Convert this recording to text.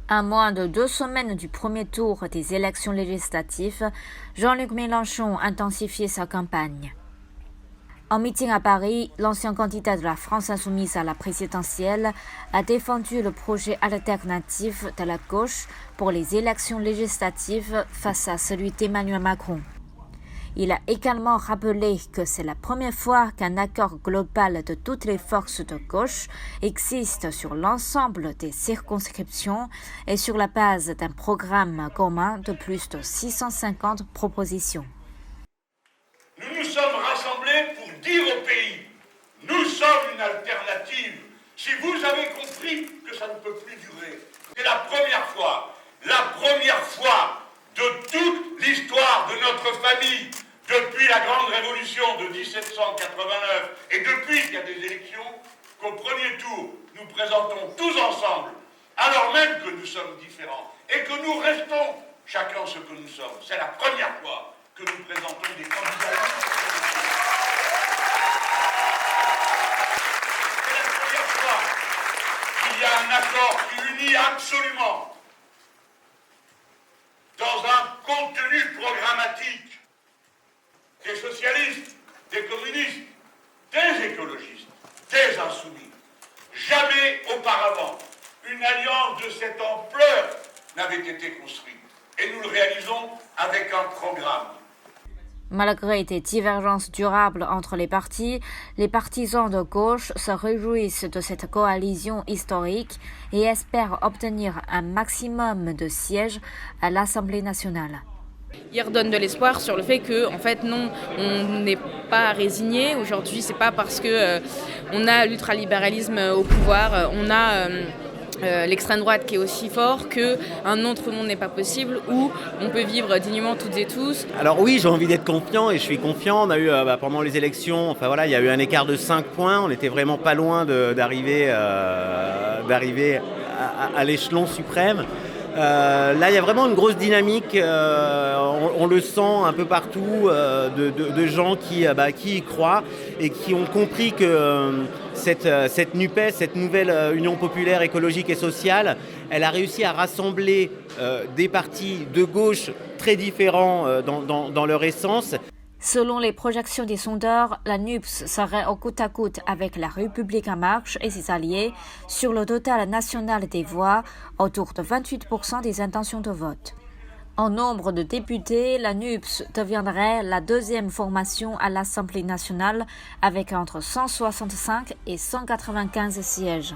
À moins de 2 semaines du premier tour des élections législatives, Jean-Luc Mélenchon a intensifié sa campagne. En meeting à Paris, l'ancien candidat de la France insoumise à la présidentielle a défendu le projet alternatif de la gauche pour les élections législatives face à celui d'Emmanuel Macron. Il a également rappelé que c'est la première fois qu'un accord global de toutes les forces de gauche existe sur l'ensemble des circonscriptions et sur la base d'un programme commun de plus de 650 propositions. Nous nous sommes rassemblés pour dire au pays, nous sommes une alternative. Si vous avez compris que ça ne peut plus durer, c'est la première fois de toute l'histoire de notre famille, depuis la grande révolution de 1789 et depuis qu'il y a des élections, qu'au premier tour, nous présentons tous ensemble, alors même que nous sommes différents et que nous restons chacun ce que nous sommes. C'est la première fois que nous présentons des candidats. C'est la première fois qu'il y a un accord qui unit absolument dans un contenu programmatique des socialistes, des communistes, des écologistes, des insoumis. Jamais auparavant, une alliance de cette ampleur n'avait été construite. Et nous le réalisons avec un programme. Malgré des divergences durables entre les partisans de gauche se réjouissent de cette coalition historique et espèrent obtenir un maximum de sièges à l'Assemblée nationale. Il redonne de l'espoir sur le fait que, en fait, non, on n'est pas résigné. Aujourd'hui, c'est pas parce que on a l'ultralibéralisme au pouvoir, on a l'extrême droite qui est aussi fort qu'un autre monde n'est pas possible, où on peut vivre dignement toutes et tous. Alors oui, j'ai envie d'être confiant et je suis confiant. On a eu pendant les élections, il y a eu un écart de 5 points. On n'était vraiment pas loin d'arriver à l'échelon suprême. Là, il y a vraiment une grosse dynamique, on le sent un peu partout, de gens qui y croient et qui ont compris que cette NUPES, cette nouvelle Union populaire écologique et sociale, elle a réussi à rassembler des partis de gauche très différents dans leur essence. Selon les projections des sondeurs, la NUPES serait au côte à côte avec la République en marche et ses alliés sur le total national des voix, autour de 28% des intentions de vote. En nombre de députés, la NUPES deviendrait la deuxième formation à l'Assemblée nationale avec entre 165 et 195 sièges.